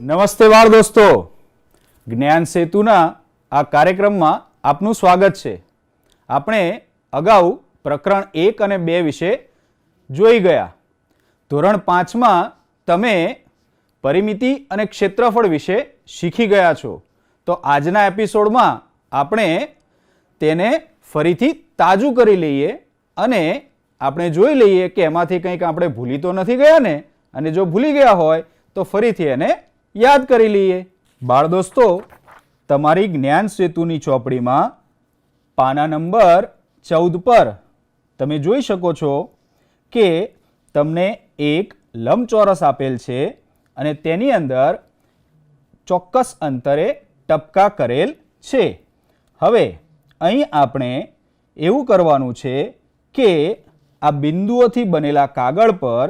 નમસ્તે બાળ દોસ્તો, જ્ઞાન સેતુના આ કાર્યક્રમમાં આપનું સ્વાગત છે। આપણે અગાઉ પ્રકરણ 1 અને 2 વિશે જોઈ ગયા। ધોરણ 5માં તમે પરિમિતિ અને ક્ષેત્રફળ વિશે શીખી ગયા છો। તો આજના એપિસોડમાં આપણે તેને ફરીથી તાજું કરી લઈએ અને આપણે જોઈ લઈએ કે એમાંથી કંઈક આપણે ભૂલી તો નથી ગયા ને, અને જો ભૂલી ગયા હોય તો ફરીથી એને યાદ કરી લઈએ। બાળ દોસ્તો, તમારી જ્ઞાન સેતુની ચોપડીમાં પાના નંબર 14 પર તમે જોઈ શકો છો કે તમને એક લંબચોરસ આપેલ છે અને તેની અંદર ચોક્કસ અંતરે ટપકા કરેલ છે। હવે અહીં આપણે એવું કરવાનું છે કે આ બિંદુઓથી બનેલા કાગળ પર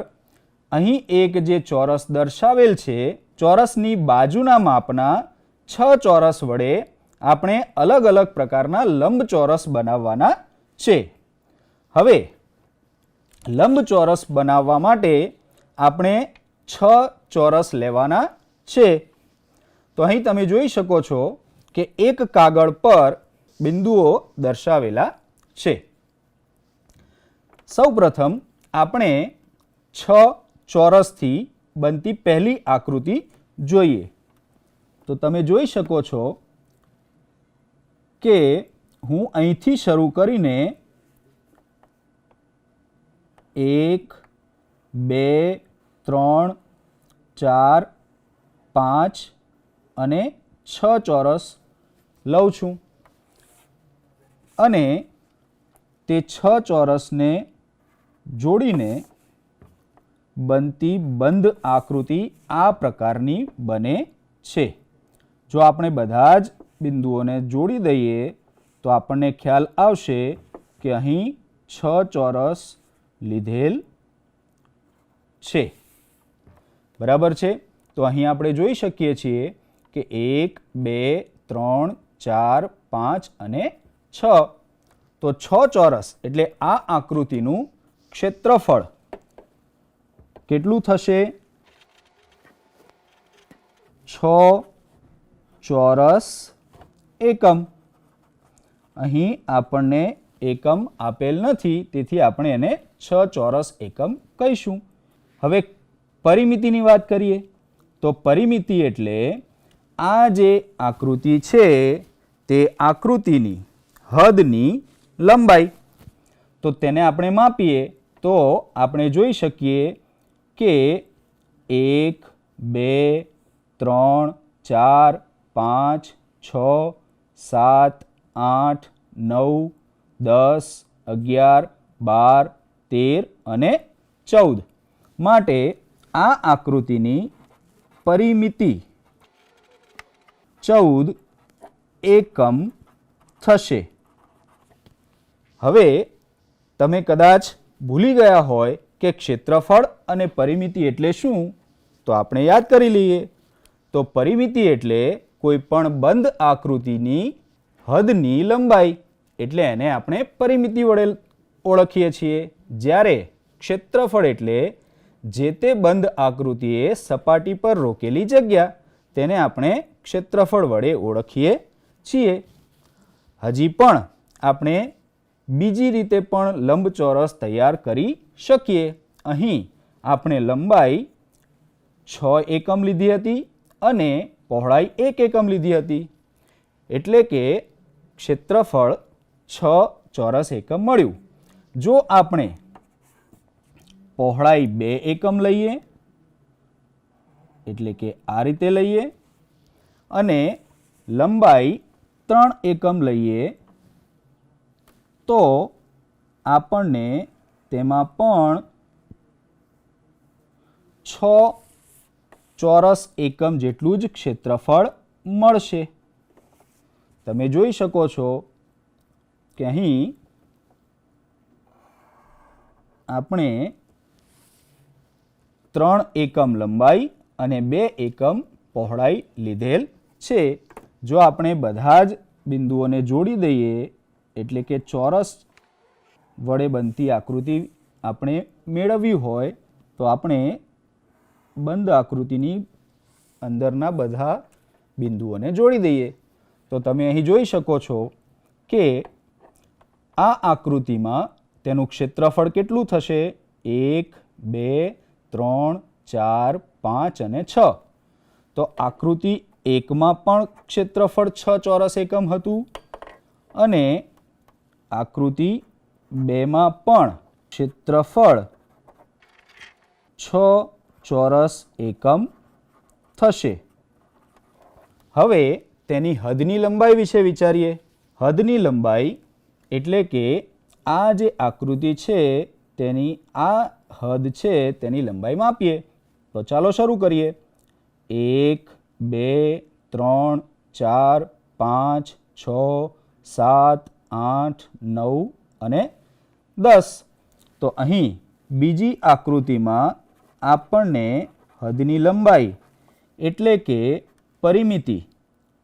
અહીં એક જે ચોરસ દર્શાવેલ છે, ચોરસની બાજુના માપના 6 ચોરસ વડે આપણે અલગ અલગ પ્રકારના લંબચોરસ બનાવવાના છે। હવે લંબચોરસ બનાવવા માટે આપણે 6 ચોરસ લેવાના છે। તો અહીં તમે જોઈ શકો છો કે એક કાગળ પર બિંદુઓ દર્શાવેલા છે। સૌપ્રથમ આપણે 6 ચોરસથી બનતી પહેલી આકૃતિ જોઈએ। તો તમે જોઈ શકો છો કે હું અહીંથી શરૂ કરીને 1, 2, 3, 4, 5 અને 6 ચોરસ લઉં છું અને તે 6 ચોરસને જોડીને બનતી બંધ આકૃતિ આ પ્રકારની બને છે। જો આપણે બધા જ બિંદુઓને જોડી દઈએ તો આપણને ખ્યાલ આવશે કે અહીં 6 ચોરસ લીધેલ છે। બરાબર છે? તો અહીં આપણે જોઈ શકીએ છીએ કે 1, 2, 3, 4, 5 અને 6। તો 6 ચોરસ એટલે આ આકૃતિનું ક્ષેત્રફળ કેટલું થશે? 6 ચોરસ એકમ। અહીં આપણને એકમ આપેલ નથી, તેથી આપણે એને 6 ચોરસ એકમ કહીશું। હવે પરિમિતિની વાત કરીએ તો પરિમિતિ એટલે આ જે આકૃતિ છે તે આકૃતિની હદની લંબાઈ। તો તેને આપણે માપીએ તો આપણે જોઈ શકીએ કે 1, 2, 3, 4, 5, 6, 7, 8, 9, 10, 11, 12, 13 અને 14 માટે આ આકૃતિની પરિમિતિ 14 એકમ થશે। હવે તમે કદાચ ભૂલી ગયા હોય કે ક્ષેત્રફળ અને પરિમિતિ એટલે શું, તો આપણે યાદ કરી લઈએ। તો પરિમિતિ એટલે કોઈ પણ બંધ આકૃતિની હદની લંબાઈ, એટલે એને આપણે પરિમિતિ વડે ઓળખીએ છીએ। જ્યારે ક્ષેત્રફળ એટલે જે તે બંધ આકૃતિએ સપાટી પર રોકેલી જગ્યા, તેને આપણે ક્ષેત્રફળ વડે ઓળખીએ છીએ। હજી પણ આપણે બીજી રીતે પણ લંબચોરસ તૈયાર કરી શકીએ। અહીં આપણે લંબાઈ 6 એકમ લીધી હતી અને પહોળાઈ 1 એકમ લીધી હતી, એટલે કે ક્ષેત્રફળ 6 ચોરસ એકમ મળ્યું। જો આપણે પહોળાઈ 2 એકમ લઈએ, એટલે કે આ રીતે લઈએ, અને લંબાઈ 3 એકમ લઈએ તો આપણને તેમાં પણ 6 ચોરસ એકમ જેટલું જ ક્ષેત્રફળ મળશે। તમે જોઈ શકો છો કે અહીં આપણે 3 એકમ લંબાઈ અને 2 એકમ પહોળાઈ લીધેલ છે। જો આપણે બધા જ બિંદુઓને જોડી દઈએ, એટલે કે ચોરસ વડે બનતી આકૃતિ આપણે મેળવવી હોય તો આપણે બંધ આકૃતિની અંદરના બધા બિંદુઓને જોડી દઈએ. તો તમે અહીં જોઈ શકો છો કે આ આકૃતિમાં તેનું ક્ષેત્રફળ કેટલું થશે? 1, 2, 3, 4, 5 અને 6. તો આકૃતિ 1માં પણ ક્ષેત્રફળ 6 ચોરસ એકમ હતું અને આકૃતિ 2માં પણ ક્ષેત્રફળ 6 ચોરસ એકમ થશે. હવે તેની હદની લંબાઈ વિશે વિચારીએ. હદની લંબાઈ એટલે કે આ જે આકૃતિ છે તેની આ હદ છે તેની લંબાઈ માપીએ. તો ચાલો શરૂ કરીએ. 1, 2, 3, 4, 5, 6, 7, 8, 9 અને 10. તો અહીં બીજી આકૃતિમાં આપણને હદની લંબાઈ એટલે કે પરિમિતિ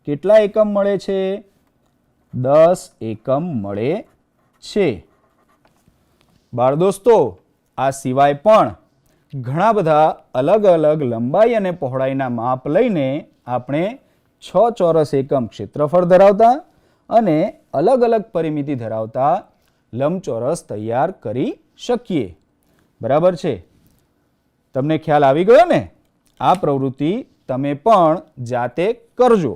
કેટલા એકમ મળે છે? 10 એકમ મળે છે. બાળ દોસ્તો, આ સિવાય પણ ઘણા બધા અલગ અલગ લંબાઈ અને પહોળાઈના માપ લઈને આપણે 6 ચોરસ એકમ ક્ષેત્રફળ ધરાવતા અને અલગ અલગ પરિમિતિ ધરાવતા લંબચોરસ તૈયાર કરી શકીએ. બરાબર છે? તમને ખ્યાલ આવી ગયો ને? આ પ્રવૃત્તિ તમે પણ જાતે કરજો.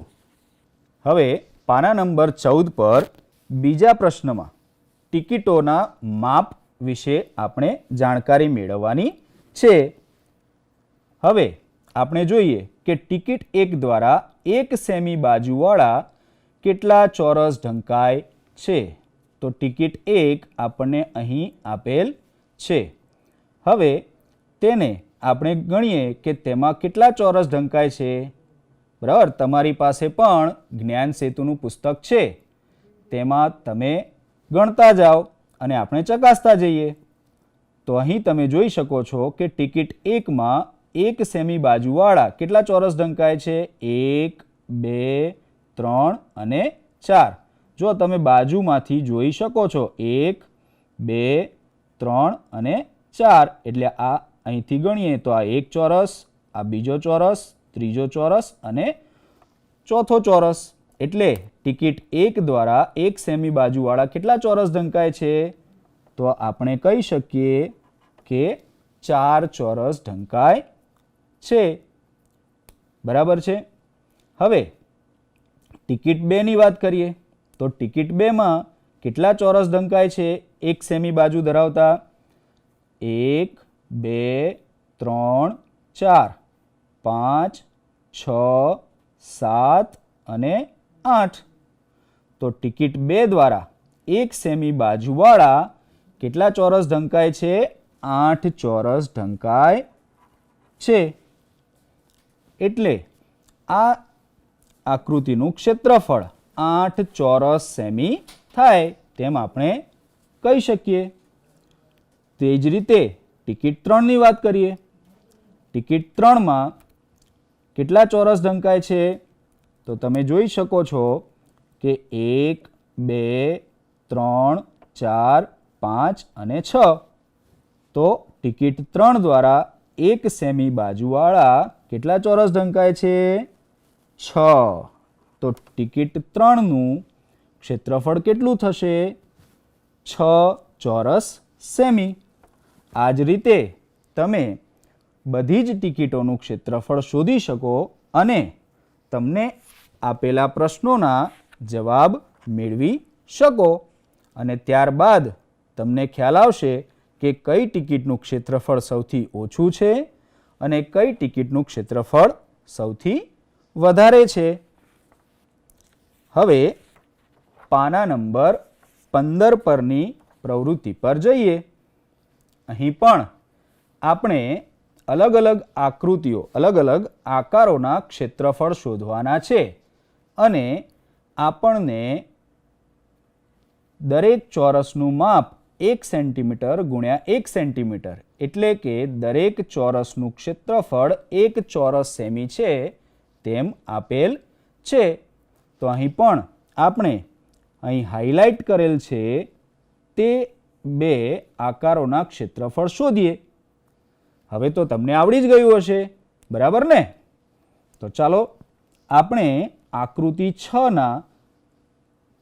હવે પાના નંબર 14 પર બીજા પ્રશ્નમાં ટિકિટોના માપ વિશે આપણે જાણકારી મેળવવાની છે. હવે આપણે જોઈએ કે ટિકિટ 1 દ્વારા 1 સેમી બાજુવાળા કેટલા ચોરસ ઢંકાય છે. તો ટિકિટ 1 આપણને અહીં આપેલ છે. હવે તેને આપણે ગણીએ કે તેમાં કેટલા ચોરસ ઢંકાય છે. બરાબર, તમારી પાસે પણ જ્ઞાન સેતુનું પુસ્તક છે, તેમાં તમે ગણતા જાઓ અને આપણે ચકાસતા જઈએ. તો અહીં તમે જોઈ શકો છો કે ટિકિટ 1માં 1 સેમી બાજુવાળા કેટલા ચોરસ ઢંકાય છે? 1, 2, 3 અને 4. જો તમે બાજુમાંથી જોઈ શકો છો 1, 2, 3 અને 4. એટલે આ અહીંથી ગણીએ તો આ એક ચોરસ, આ બીજો ચોરસ, ત્રીજો ચોરસ અને ચોથો ચોરસ. એટલે ટિકિટ 1 દ્વારા 1 સેમી બાજુવાળા કેટલા ચોરસ ઢંકાય છે? તો આપણે કહી શકીએ કે 4 ચોરસ ઢંકાય છે. બરાબર છે? હવે ટિકિટ 2 ની વાત કરીએ તો ટિકિટ 2માં કેટલા ચોરસ ઢંકાય છે 1 સેમી બાજુ ધરાવતા? 1, 2, 3, 4, 5, 6, 7 અને 8. તો ટિકિટ 2 દ્વારા 1 સેમી બાજુવાળા કેટલા ચોરસ ઢંકાય છે? 8 ચોરસ ઢંકાય છે. એટલે આ આકૃતિનું ક્ષેત્રફળ 8 ચોરસ સેમી થાય તેમ આપણે કહી શકીએ. તે જ રીતે ટિકિટ 3 ની વાત કરીએ. ટિકિટ 3માં કેટલા ચોરસ ઢંકાય છે? તો તમે જોઈ શકો છો કે 1, 2, 3, 4, 5 અને 6. તો ટિકિટ 3 દ્વારા 1 સેમી બાજુવાળા કેટલા ચોરસ ઢંકાય છે? 6. તો ટિકિટ 3નું ક્ષેત્રફળ કેટલું થશે? 6 ચોરસ સેમી. આ જ રીતે તમે બધી જ ટિકિટોનું ક્ષેત્રફળ શોધી શકો અને તમને આપેલા પ્રશ્નોના જવાબ મેળવી શકો. અને ત્યારબાદ તમને ખ્યાલ આવશે કે કઈ ટિકિટનું ક્ષેત્રફળ સૌથી ઓછું છે અને કઈ ટિકિટનું ક્ષેત્રફળ સૌથી વધારે છે. હવે પાના નંબર 15 પરની પ્રવૃત્તિ પર જઈએ. અહીં પણ આપણે અલગ અલગ આકૃતિઓ, અલગ અલગ આકારોના ક્ષેત્રફળ શોધવાના છે અને આપણને દરેક ચોરસનું માપ 1 સેન્ટીમીટર ગુણ્યા 1 સેન્ટીમીટર એટલે કે દરેક ચોરસનું ક્ષેત્રફળ 1 ચોરસ સેમી છે તેમ આપેલ છે. તો અહીં પણ આપણે અહીં હાઇલાઇટ કરેલ છે તે બે આકારોના ક્ષેત્રફળ શોધીએ. હવે તો તમને આવડી જ ગયું હશે, બરાબર ને? તો ચાલો આપણે આકૃતિ 6ના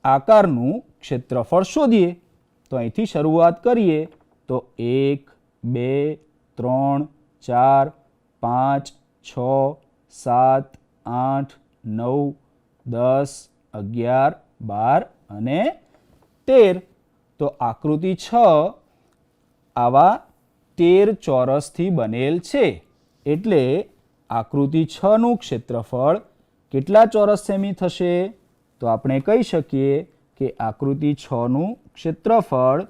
આકારનું ક્ષેત્રફળ શોધીએ. તો અહીંથી શરૂઆત કરીએ તો 1 2 3 4 5 6 7 8 9 10 11 12 અને 13. તો આકૃતિ 6 આવા 13 ચોરસથી બનેલ છે. એટલે આકૃતિ 6નું ક્ષેત્રફળ કેટલા ચોરસ સેમી થશે? તો આપણે કહી શકીએ કે આકૃતિ 6નું ક્ષેત્રફળ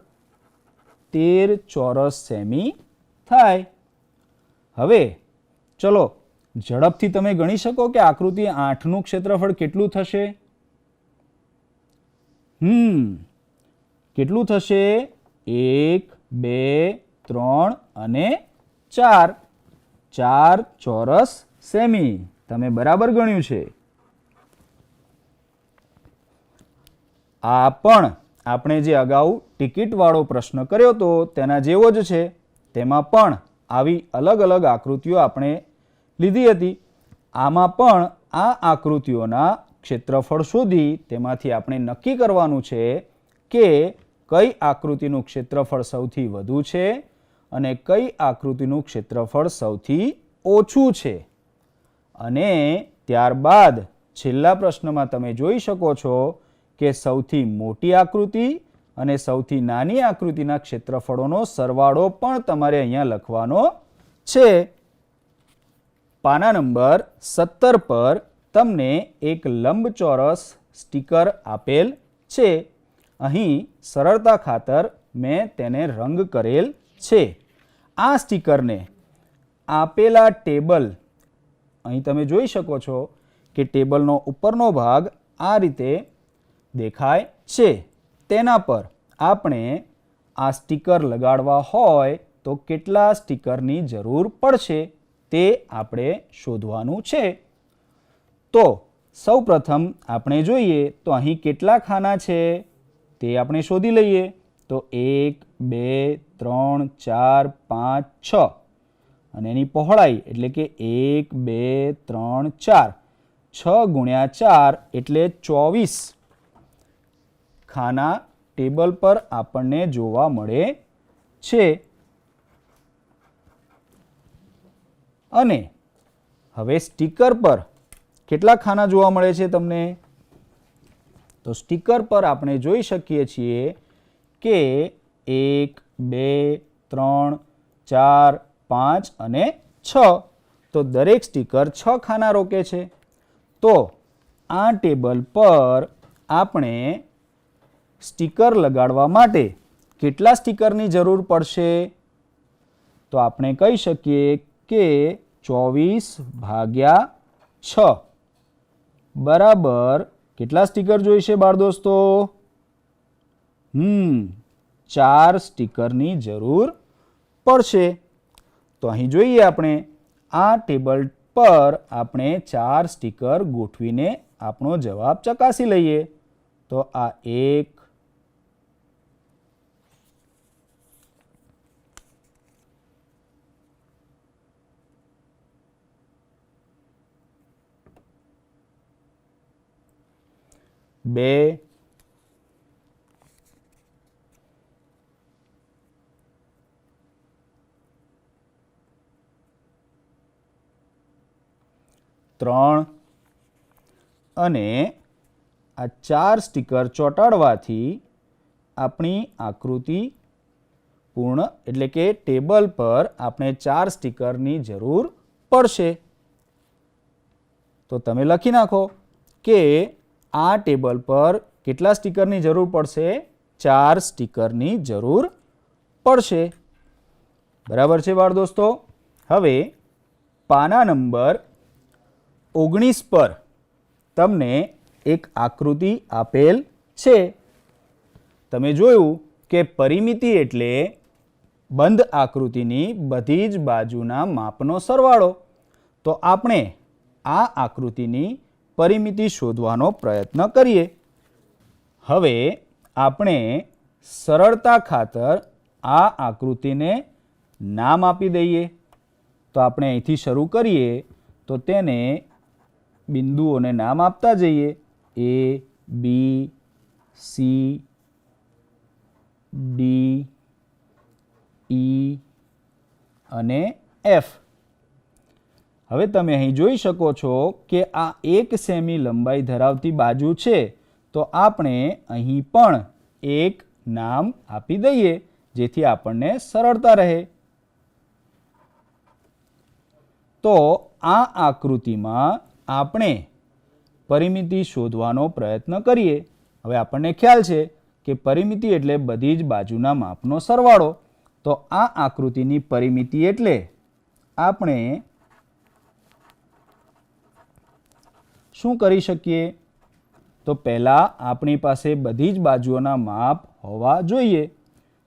13 ચોરસ સેમી થાય. હવે ચલો ઝડપથી તમે ગણી શકો કે આકૃતિ 8નું ક્ષેત્રફળ કેટલું થશે? કેટલું થશે? 1 2 3 અને 4. 4 ચોરસ સેમી. તમે બરાબર ગણ્યું છે. આ પણ આપણે જે અગાઉ ટિકિટવાળો પ્રશ્ન કર્યો હતો તેના જેવો જ છે. તેમાં પણ આવી અલગ અલગ આકૃતિઓ આપણે લીધી હતી. આમાં પણ આ આકૃતિઓના ક્ષેત્રફળ શોધી તેમાંથી આપણે નક્કી કરવાનું છે કે કઈ આકૃતિનું ક્ષેત્રફળ સૌથી વધુ છે અને કઈ આકૃતિનું ક્ષેત્રફળ સૌથી ઓછું છે. અને ત્યારબાદ છેલ્લા પ્રશ્નમાં તમે જોઈ શકો છો કે સૌથી મોટી આકૃતિ અને સૌથી નાની આકૃતિના ક્ષેત્રફળોનો સરવાળો પણ તમારે અહીંયા લખવાનો છે. પાના નંબર 17 પર તમને એક લંબચોરસ સ્ટીકર આપેલ છે. અહીં સરળતા ખાતર મેં તેને રંગ કરેલ છે. આ સ્ટીકરને આપેલા ટેબલ, અહીં તમે જોઈ શકો છો કે ટેબલનો ઉપરનો ભાગ આ રીતે દેખાય છે. તેના પર આપણે આ સ્ટીકર લગાડવા હોય તો કેટલા સ્ટીકરની જરૂર પડશે તે આપણે શોધવાનું છે. તો સૌપ્રથમ આપણે જોઈએ તો અહીં કેટલા ખાના છે તે આપણે શોધી લઈએ. તો 1 2 3 4 5 6 અને એની પહોળાઈ એટલે કે 1 2 3 4 6 ગુણ્યા 4 એટલે 24 ખાના ટેબલ પર આપણને જોવા મળે છે. અને હવે સ્ટીકર પર કેટલા ખાના જોવા મળે છે તમને? તો સ્ટીકર પર આપણે જોઈ શકીએ છીએ કે 1 2 3 4 5 અને 6. તો દરેક સ્ટીકર 6 ખાના રોકે છે. તો આ ટેબલ પર આપણે સ્ટીકર લગાડવા માટે કેટલા સ્ટીકરની જરૂર પડશે? તો આપણે કહી શકીએ કે 24 ભાગ્યા 6 બરાબર કેટલા સ્ટીકર જોઈશે બાળ દોસ્તો? 4 સ્ટીકરની જરૂર પડશે. તો અહીં જોઈએ આપણે આ ટેબલ પર આપણે 4 સ્ટીકર ગોઠવીને આપણો જવાબ ચકાસી લઈએ. તો આ 1 2 3 અને આ 4 સ્ટીકર ચોંટાડવાથી આપણી આકૃતિ પૂર્ણ એટલે કે ટેબલ પર આપણે 4 સ્ટીકરની જરૂર પડશે. તો તમે લખી નાખો કે આ ટેબલ પર કેટલા સ્ટીકરની જરૂર પડશે? 4 સ્ટીકરની જરૂર પડશે. બરાબર છે બાળ દોસ્તો. હવે પાના નંબર 19 પર તમને એક આકૃતિ આપેલ છે. તમે જોયું કે પરિમિતિ એટલે બંધ આકૃતિની બધી જ બાજુના માપનો સરવાળો. તો આપણે આ આકૃતિની પરિમિતિ શોધવાનો પ્રયત્ન કરીએ. હવે આપણે સરળતા ખાતર આ આકૃતિને નામ આપી દઈએ. તો આપણે અહીંથી શરૂ કરીએ તો તેને બિંદુઓને નામ આપતા જઈએ. એ, બી, સી, ડી, ઈ અને એફ. હવે તમે અહીં જોઈ શકો છો કે આ 1 સેમી લંબાઈ ધરાવતી બાજુ છે, તો આપણે અહીં પણ એક નામ આપી દઈએ જેથી આપણને સરળતા રહે. તો આ આકૃતિમાં આપણે પરિમિતિ શોધવાનો પ્રયત્ન કરીએ. હવે આપણને ખ્યાલ છે કે પરિમિતિ એટલે બધી જ બાજુના માપનો સરવાળો. તો આ આકૃતિની પરિમિતિ એટલે આપણે શું કરી શકીએ? તો પહેલાં આપણી પાસે બધી જ બાજુઓના માપ હોવા જોઈએ.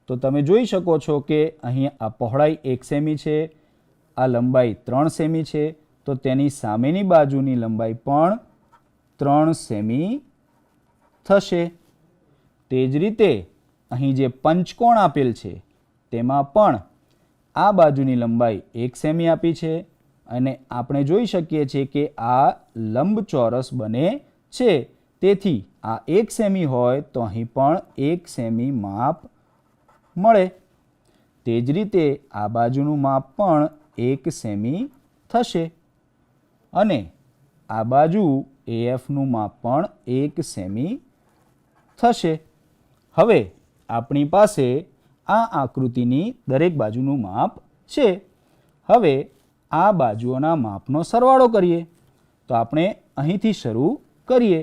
તો તમે જોઈ શકો છો કે અહીં આ પહોળાઈ 1 સેમી છે, આ લંબાઈ 3 સેમી છે, તો તેની સામેની બાજુની લંબાઈ પણ 3 સેમી થશે. તે જ રીતે અહીં જે પંચકોણ આપેલ છે તેમાં પણ આ બાજુની લંબાઈ 1 સેમી આપી છે અને આપણે જોઈ શકીએ છીએ કે આ લંબચોરસ બને છે. તેથી આ 1 સેમી હોય તો અહીં પણ 1 સેમી માપ મળે. તે જ રીતે આ બાજુનું માપ પણ 1 સેમી થશે અને આ બાજુ AFનું માપ પણ 1 સેમી થશે. હવે આપણી પાસે આ આકૃતિની દરેક બાજુનું માપ છે. હવે આ બાજુઓના માપનો સરવાળો કરીએ. તો આપણે અહીંથી શરૂ કરીએ.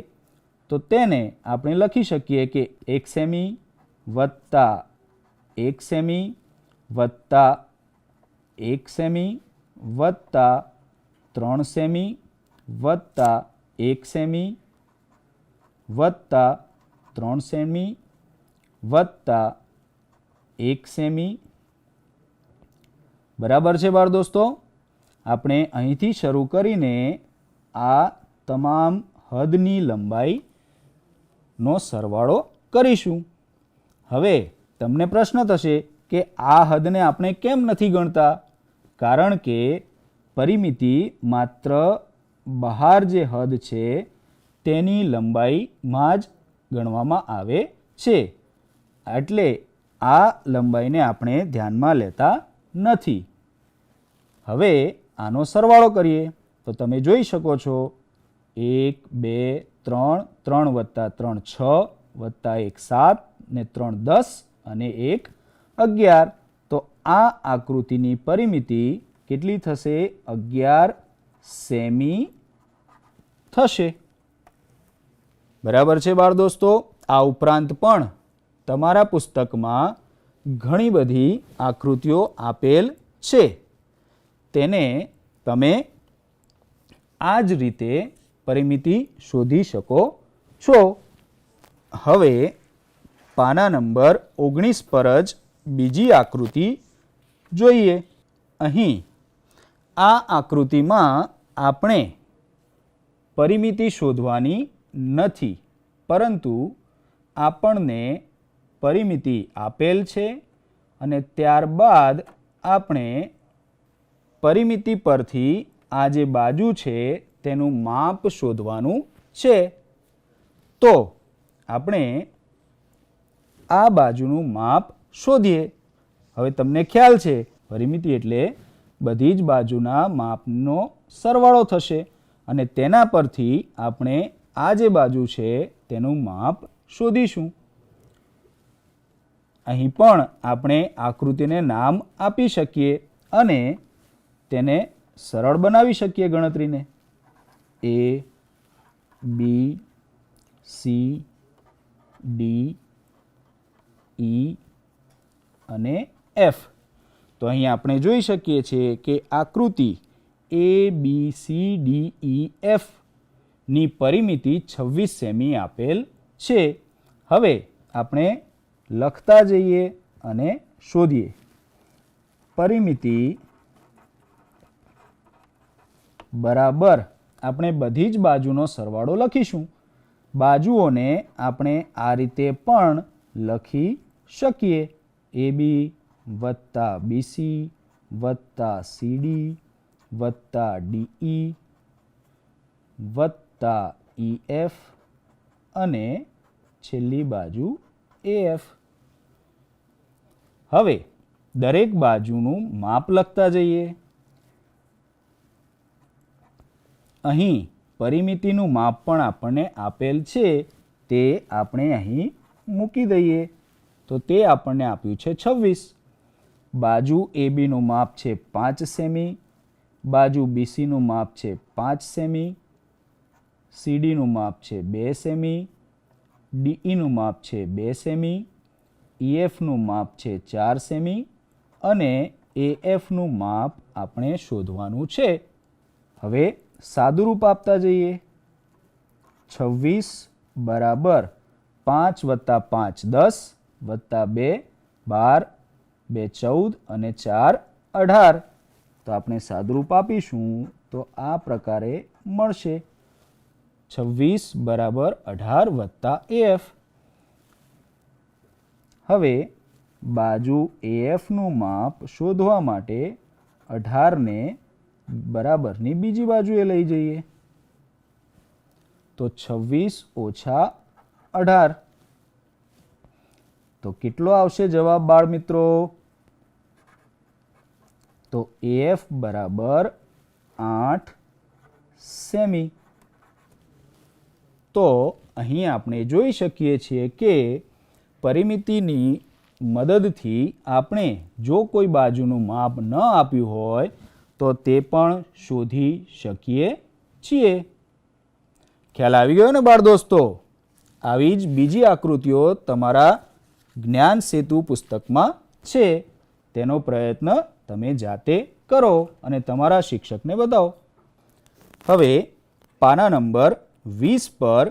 તો તેને આપણે લખી શકીએ કે 1 સેમી વત્તા 1 સેમી વત્તા 1 સેમી વત્તા 3 સેમી વત્તા 1 સેમી વત્તા 3 સેમી વત્તા 1 સેમી. બરાબર છે બાળ દોસ્તો? આપણે અહીંથી શરૂ કરીને આ તમામ હદની લંબાઈનો સરવાળો કરીશું. હવે તમને પ્રશ્ન થશે કે આ હદને આપણે કેમ નથી ગણતા? કારણ કે પરિમિતિ માત્ર બહાર જે હદ છે તેની લંબાઈમાં જ ગણવામાં આવે છે. એટલે આ લંબાઈને આપણે ધ્યાનમાં લેતા નથી. હવે આનો સરવાળો કરીએ તો તમે જોઈ શકો છો 1, 2, 3, 3 વત્તા 3 6 વત્તા 1 7 ને 3 10 અને 1 11. તો આ આકૃતિની પરિમિતિ કેટલી થશે? 11 સેમી થશે. બરાબર છે બાળ દોસ્તો? આ ઉપરાંત પણ તમારા પુસ્તકમાં ઘણી બધી આકૃતિઓ આપેલ છે. તેને તમે આ જ રીતે પરિમિતિ શોધી શકો છો. હવે પાના નંબર 19 પર જ બીજી આકૃતિ જોઈએ. અહીં આ આકૃતિમાં આપણે પરિમિતિ શોધવાની નથી, પરંતુ આપણને પરિમિતિ આપેલ છે અને ત્યારબાદ આપણે પરિમિતિ પરથી આ જે બાજુ છે તેનું માપ શોધવાનું છે. તો આપણે આ બાજુનું માપ શોધીએ. હવે તમને ખ્યાલ છે પરિમિતિ એટલે બધી જ બાજુના માપનો સરવાળો થશે અને તેના પરથી આપણે આ જે બાજુ છે તેનું માપ શોધીશું. અહીં પણ આપણે આકૃતિને નામ આપી શકીએ અને તેને સરળ બનાવી શકીએ ગણતરીને. A, B, C, D, E અને F. તો અહીં આપણે જોઈ શકીએ છીએ કે આકૃતિ ABCDEF ની પરિમિતિ 26 સેમી આપેલ છે. હવે આપણે લખતા જઈએ અને શોધીએ. પરિમિતિ બરાબર આપણે બધી જ બાજુનો સરવાળો લખીશું. બાજુઓને આપણે આ રીતે પણ લખી શકીએ. AB વત્તા BC વત્તા CD વત્તા DE વત્તા EF અને છેલ્લી બાજુ AF. હવે દરેક બાજુનું માપ લખતા જઈએ. અહીં પરિમિતિનું માપ પણ આપણને આપેલ છે, તે આપણે અહીં મૂકી દઈએ. તો તે આપણને આપ્યું છે 26. બાજુ AB નું માપ છે 5 સેમી, બાજુ BC નું માપ છે 5 સેમી, CD નું માપ છે 2 સેમી, DE નું માપ છે 2 સેમી, EF નું માપ છે 4 સેમી અને AF નું માપ આપણે શોધવાનું છે. હવે સાદુરૂપ આપતા જઈએ. 26 બરાબર 5 વત્તા 5 10 વત્તા 2 12, 2 14 અને 4 18. તો આપણે સાદુરૂપ આપીશું તો આ પ્રકારે મળશે. 26 બરાબર 18 વત્તા AF. હવે બાજુ AF નું માપ શોધવા માટે 18 ને બરાબરની બીજી બાજુએ લઈ જઈએ. તો 26 ઓછા 18. તો કેટલો આવશે જવાબ બાળ મિત્રો? તો AF બરાબર 8 સેમી. તો અહીં આપણે જોઈ શકીએ છીએ કે પરિમિતિની મદદથી આપણે જો કોઈ બાજુનું માપ ન આપ્યું હોય તો તે પણ શોધી શકીએ છીએ. ખ્યાલ આવી ગયો ને બાળ દોસ્તો? આવી જ બીજી આકૃતિઓ તમારા જ્ઞાન સેતુ પુસ્તકમાં છે. તેનો પ્રયત્ન તમે જાતે કરો અને તમારા શિક્ષકને બતાવો. હવે પાના નંબર 20 પર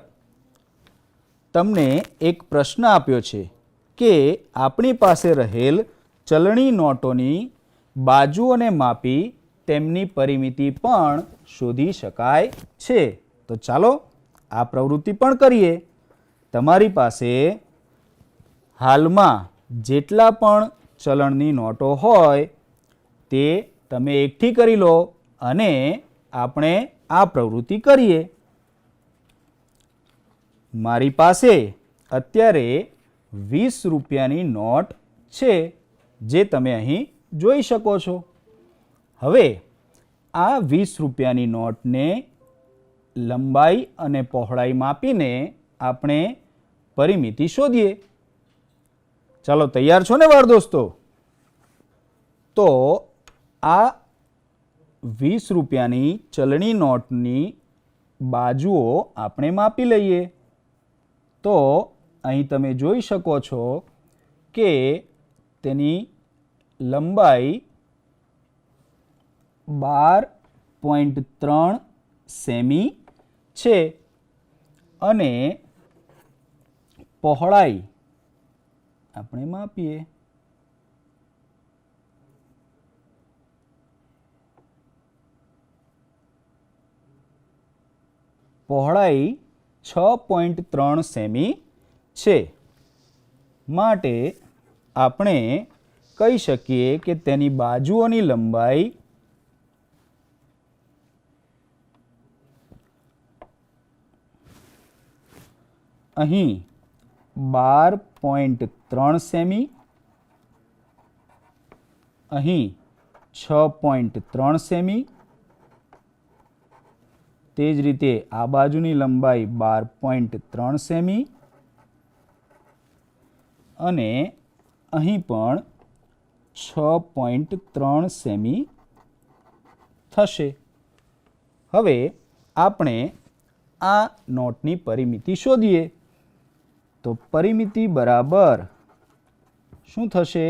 તમને એક પ્રશ્ન આપ્યો છે કે આપણી પાસે રહેલ ચલણી નોટોની બાજુઓને માપી તેમની પરિમિતિ પણ શોધી શકાય છે. તો ચાલો આ પ્રવૃત્તિ પણ કરીએ. તમારી પાસે હાલમાં જેટલા પણ ચલણની નોટો હોય તે તમે એકઠી કરી લો અને આપણે આ પ્રવૃત્તિ કરીએ. મારી પાસે અત્યારે 20 રૂપિયાની નોટ છે, જે તમે અહીં જોઈ શકો છો. હવે આ 20 રૂપિયાની નોટને લંબાઈ અને પહોળાઈ માપીને આપણે પરિમિતિ શોધીએ. ચાલો તૈયાર છો ને બાળ દોસ્તો? તો આ 20 રૂપિયાની ચલણી નોટની બાજુઓ આપણે માપી લઈએ. તો અહીં તમે જોઈ શકો છો કે તેની લંબાઈ 12.3 સેમી છે અને પહોળાઈ આપણે માપીએ. પહોળાઈ 6.3 સેમી છે. માટે આપણે કહી શકીએ કે તેની બાજુઓની લંબાઈ અહીં 12.3 સેમી, અહીં 6.3 સેમી, તે જ રીતે આ બાજુની લંબાઈ 12.3 સેમી અને અહીં પણ 6.3 સેમી થશે. હવે આપણે આ નોટની પરિમિતિ શોધીએ. તો પરિમિતિ બરાબર શું થશે?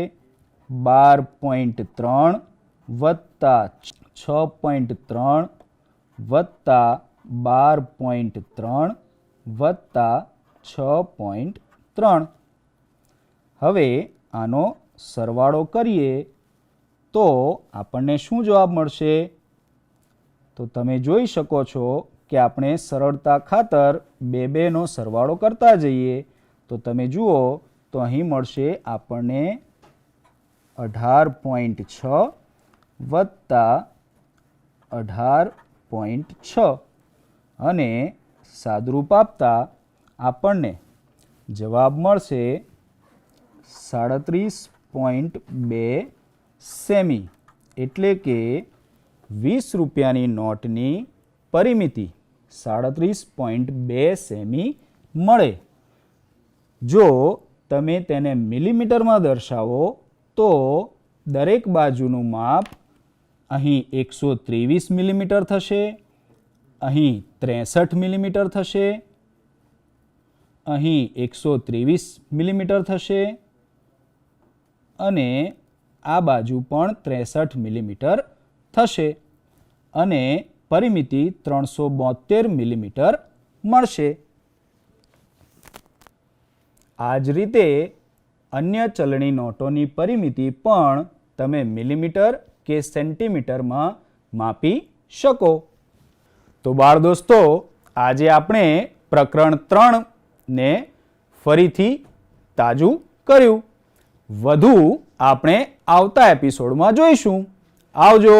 12.3 વત્તા 6.3 વત્તા 12.3 વત્તા 6.3. હવે આનો સરવાળો કરીએ તો આપણને શું જવાબ મળશે? તો તમે જોઈ શકો છો કે આપણે સરળતા ખાતર 2 નો સરવાળો કરતા જઈએ તો તમે જુઓ તો અહીં મળશે આપણને 18.6 વત્તા 18.6. અને સાદુરૂપ આપતા આપણને જવાબ મળશે 37.2 સેમી, એટલે કે 20 રૂપિયાની નોટની પરિમિતિ 37.2 સેમી મળે. જો તમે તેને મિલીમીટરમાં દર્શાવો તો દરેક બાજુનું માપ અહીં 123 મિલીમીટર થશે, અહીં 63 મિલીમીટર થશે, અહીં 123 મિલીમીટર થશે અને આ બાજુ પણ 63 મિલીમીટર થશે અને પરિમિતિ 372 મિલીમીટર મળશે. આ જ રીતે અન્ય ચલણી નોટોની પરિમિતિ પણ તમે મિલીમીટર કે સેન્ટીમીટરમાં માપી શકો. તો બાળ દોસ્તો, આજે આપણે પ્રકરણ 3 ને ફરીથી તાજું કર્યું. વધુ આપણે આવતા એપિસોડમાં જોઈશું. આવજો.